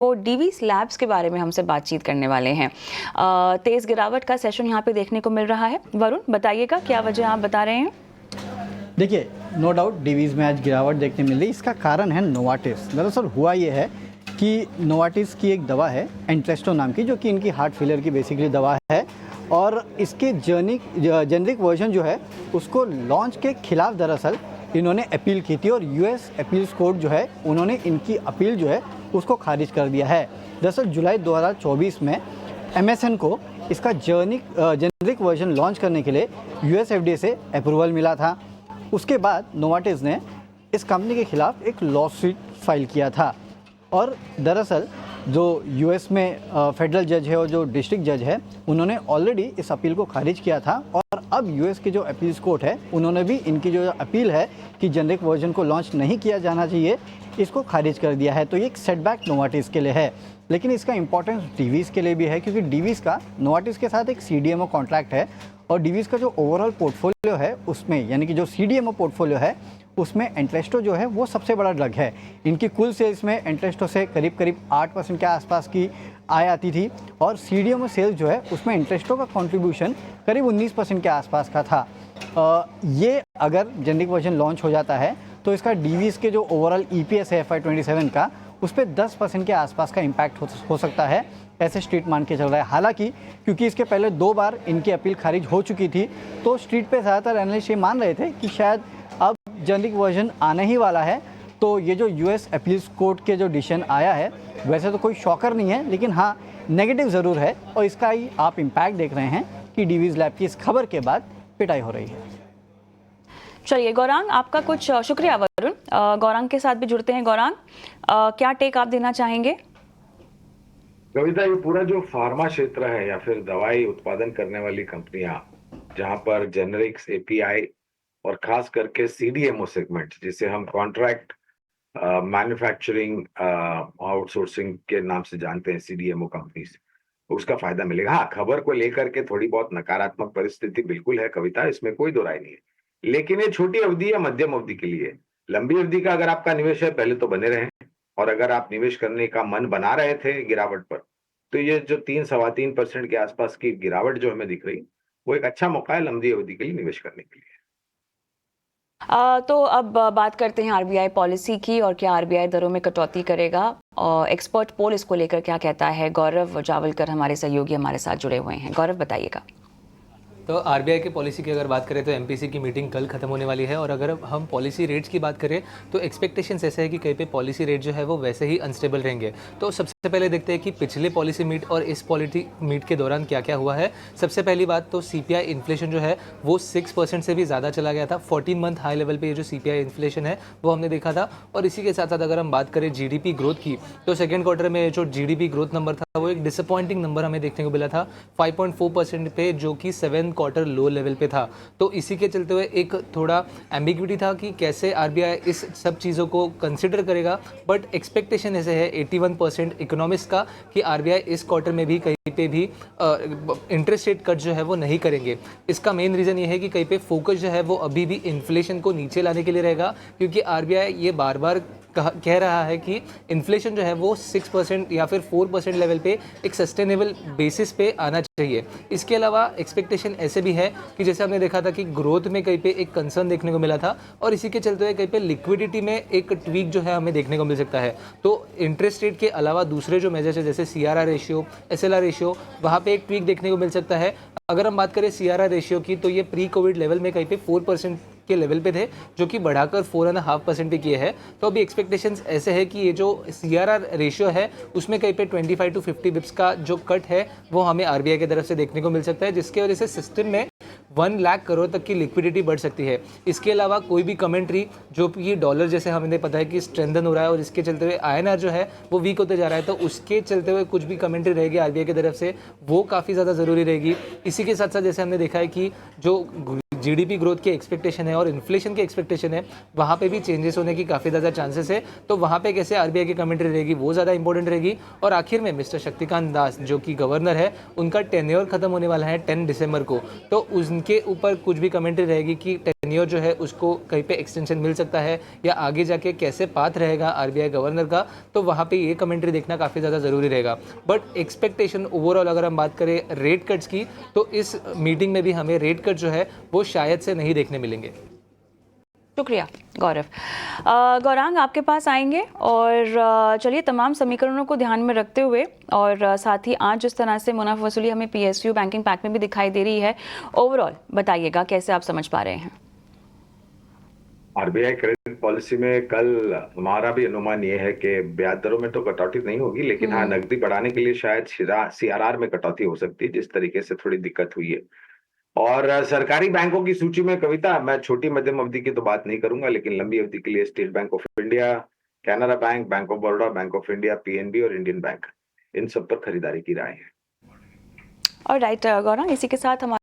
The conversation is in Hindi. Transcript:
वो डीवी स्लैब्स के बारे में हमसे बातचीत करने वाले हैं। तेज़ गिरावट का सेशन यहाँ पे देखने को मिल रहा है। वरुण, बताइएगा क्या वजह आप बता रहे हैं? देखिए, नो डाउट डीवीज़ में आज गिरावट देखने मिल रही। इसका कारण है नोवार्टिस। दरअसल हुआ ये है कि नोवार्टिस की एक दवा है एंट्रेस्टो नाम की, जो कि इनकी हार्ट फेलियर की बेसिकली दवा है, और इसके जेनरिक वर्जन जो है उसको लॉन्च के खिलाफ दरअसल इन्होंने अपील की थी, और यूएस अपील्स कोर्ट जो है उन्होंने इनकी अपील जो है उसको खारिज कर दिया है। दरअसल जुलाई 2024 में एमएसएन को इसका जेनरिक वर्जन लॉन्च करने के लिए यूएस एफडीए से अप्रूवल मिला था। उसके बाद नोवार्टिस ने इस कंपनी के खिलाफ एक लॉसूट फाइल किया था, और दरअसल जो यूएस में फेडरल जज है और जो डिस्ट्रिक्ट जज है उन्होंने ऑलरेडी इस अपील को खारिज किया था, और अब यूएस के जो अपील्स कोर्ट है उन्होंने भी इनकी जो अपील है कि जेनरिक वर्जन को लॉन्च नहीं किया जाना चाहिए, इसको खारिज कर दिया है। तो ये एक सेटबैक नोवार्टिस के लिए है, लेकिन इसका इंपॉर्टेंस डीवीज़ के लिए भी है, क्योंकि डीवीज़ का नोवार्टिस के साथ एक सीडीएमओ कॉन्ट्रैक्ट है, और डीवीज़ का जो ओवरऑल पोर्टफोलियो है उसमें, यानी कि जो सीडीएमओ पोर्टफोलियो है उसमें एंट्रेस्टो जो है वो सबसे बड़ा ड्रग है। इनकी कुल सेल्स में एंट्रेस्टो से करीब 8% के आसपास की आय आती थी, और सीडीएमओ सेल्स जो है उसमें एंट्रेस्टो का कंट्रीब्यूशन करीब 19% के आसपास का था। ये अगर जेनरिक वर्जन लॉन्च हो जाता है तो इसका डीवीज़ के जो ओवरऑल ईपीएस है FY27 का, उस पर 10% के आसपास का इम्पैक्ट हो सकता है, ऐसे स्ट्रीट मान के चल रहा है। हालांकि क्योंकि इसके पहले 2 बार इनकी अपील खारिज हो चुकी थी, तो स्ट्रीट पे ज़्यादातर एनालिस्ट ये मान रहे थे कि शायद अब जेनरिक वर्जन आने ही वाला है। तो ये जो यूएस अपील्स कोर्ट के जो डिसीजन आया है, वैसे तो कोई शॉकर नहीं है, लेकिन हाँ नेगेटिव ज़रूर है, और इसका ही आप इम्पैक्ट देख रहे हैं कि डीवीज़ लैब की इस खबर के बाद पिटाई हो रही है। चलिए गौरांग, आपका कुछ शुक्रिया वरुण। गौरांग के साथ भी जुड़ते हैं। गौरांग, क्या टेक आप देना चाहेंगे? कविता, ये पूरा जो फार्मा क्षेत्र है या फिर दवाई उत्पादन करने वाली कंपनियां, जहां पर जेनरिक्स, एपीआई और खास करके सीडीएमओ सेगमेंट, जिसे हम कॉन्ट्रैक्ट मैन्युफैक्चरिंग आउटसोर्सिंग के नाम से जानते हैं, सीडीएमओ कंपनीज, उसका फायदा मिलेगा। हाँ, खबर को लेकर के थोड़ी बहुत नकारात्मक परिस्थिति बिल्कुल है कविता, इसमें कोई दो राय नहीं है, लेकिन ये छोटी अवधि या मध्यम अवधि के लिए। लंबी अवधि का अगर आपका निवेश है, पहले तो बने रहें, और अगर आप निवेश करने का मन बना रहे थे गिरावट पर, तो ये जो 3-3.25% के आसपास की गिरावट जो हमें दिख रही, वो एक अच्छा मौका है लंबी अवधि के लिए निवेश करने के लिए। तो अब बात करते हैं आरबीआई पॉलिसी की, और क्या आरबीआई दरों में कटौती करेगा। एक्सपर्ट पोल इसको लेकर क्या कहता है? गौरव जावलकर हमारे सहयोगी हमारे साथ जुड़े हुए हैं। गौरव, बताइएगा। तो आरबीआई की पॉलिसी की अगर बात करें तो एमपीसी की मीटिंग कल खत्म होने वाली है, और अगर हम पॉलिसी रेट्स की बात करें तो एक्सपेक्टेशंस ऐसे है कि कहीं पे पॉलिसी रेट जो है वो वैसे ही अनस्टेबल रहेंगे। तो सबसे पहले देखते हैं कि पिछले पॉलिसी मीट और इस पॉलिसी मीट के दौरान क्या क्या हुआ है। सबसे पहली बात तो सीपीआई इन्फ्लेशन जो है वो 6% से भी ज़्यादा चला गया था। 14 मंथ हाई लेवल पर ये जो सीपीआई इन्फ्लेशन है वो हमने देखा था। और इसी के साथ साथ अगर हम बात करें जीडीपी ग्रोथ की, तो सेकेंड क्वार्टर में जो जीडीपी ग्रोथ नंबर था वो एक डिसअपॉइंटिंग नंबर हमें देखने को मिला था, 5.4% पे, जो कि 7 क्वार्टर लो लेवल पे था। तो इसी के चलते हुए एक थोड़ा एम्बिग्विटी था कि कैसे आरबीआई इस सब चीज़ों को कंसिडर करेगा। बट एक्सपेक्टेशन ऐसे है 81% इकोनॉमिस्ट का कि आरबीआई इस क्वार्टर में भी कहीं पे भी इंटरेस्ट रेट कट जो है वो नहीं करेंगे। इसका मेन रीज़न ये है कि कहीं पे फोकस जो है वो अभी भी इन्फ्लेशन को नीचे लाने के लिए रहेगा, क्योंकि आरबीआई ये बार बार कह रहा है कि इन्फ्लेशन जो है वो 6% या फिर 4% लेवल पे एक सस्टेनेबल बेसिस पे आना चाहिए। इसके अलावा एक्सपेक्टेशन ऐसे भी है कि जैसे हमने देखा था कि ग्रोथ में कहीं पे एक कंसर्न देखने को मिला था, और इसी के चलते हुए कहीं पे लिक्विडिटी में एक ट्वीक जो है हमें देखने को मिल सकता है। तो इंटरेस्ट रेट के अलावा दूसरे जो मेजर्स है जैसे सीआरआर रेशियो, एसएलआर रेशियो, वहाँ पे एक ट्वीक देखने को मिल सकता है। अगर हम बात करें सीआरआर रेशियो की, तो ये प्री कोविड लेवल में कहीं पे 4% के लेवल पे थे, जो कि बढ़ाकर 4.5% पे किए हैं। तो अभी एक्सपेक्टेशंस ऐसे है कि ये जो सीआरआर रेशियो है उसमें कहीं पे 25 to 50 बिप्स का जो कट है वो हमें आरबीआई की तरफ से देखने को मिल सकता है, जिसकी वजह से सिस्टम में 1 लाख करोड़ तक की लिक्विडिटी बढ़ सकती है। इसके अलावा कोई भी कमेंट्री जो कि डॉलर जैसे हमें पता है कि स्ट्रेंथन हो रहा है और इसके चलते हुए आईएनआर जो है वो वीक होते जा रहा है, तो उसके चलते हुए कुछ भी कमेंट्री रहेगी आरबीआई की तरफ से वो काफ़ी ज़्यादा ज़रूरी रहेगी। इसी के साथ साथ जैसे हमने देखा है कि जो जीडीपी ग्रोथ की एक्सपेक्टेशन है और इन्फ्लेशन की एक्सपेक्टेशन है, वहाँ पे भी चेंजेस होने की काफ़ी ज़्यादा चांसेस है। तो वहाँ पे कैसे आरबीआई की कमेंट्री रहेगी वो ज़्यादा इंपॉर्टेंट रहेगी। और आखिर में मिस्टर शक्तिकांत दास जो कि गवर्नर है, उनका टेन्योर खत्म होने वाला है 10 दिसंबर को, तो उनके ऊपर कुछ भी कमेंट्री रहेगी कि टेन्योर जो है उसको कहीं पे एक्सटेंशन मिल सकता है या आगे जाके कैसे पाथ रहेगा आरबीआई गवर्नर का, तो वहाँ पे ये कमेंट्री देखना काफ़ी ज़्यादा ज़रूरी रहेगा। बट एक्सपेक्टेशन ओवरऑल अगर हम बात करें रेट कट्स की, तो इस मीटिंग में भी हमें रेट कट जो है वो शायद से नहीं देखने मिलेंगे। शुक्रिया गौरव। गौरांग आपके पास आएंगे और चलिए तमाम समीकरणों को ध्यान में रखते हुए और साथ ही आज जिस तरह से मुनाफा वसूली हमें पीएसयू बैंकिंग पैक्ट में भी दिखाई दे रही है, ओवरऑल बताइएगा कैसे आप समझ पा रहे हैं। आरबीआई क्रेडिट पॉलिसी में कल हमारा भी अनुमान ये है कि ब्याज दरों में तो कटौती नहीं होगी, लेकिन हाँ नकदी बढ़ाने के लिए शायद सीआरआर में कटौती हो सकती है, जिस तरीके से थोड़ी दिक्कत हुई है। और सरकारी बैंकों की सूची में कविता, मैं छोटी मध्यम अवधि की तो बात नहीं करूंगा, लेकिन लंबी अवधि के लिए state bank of India, Canara bank, bank of Baroda, bank of India, PNB और इंडियन बैंक, इन सब पर खरीदारी की राय है। और राइट गौरांग, इसी के साथ हमारे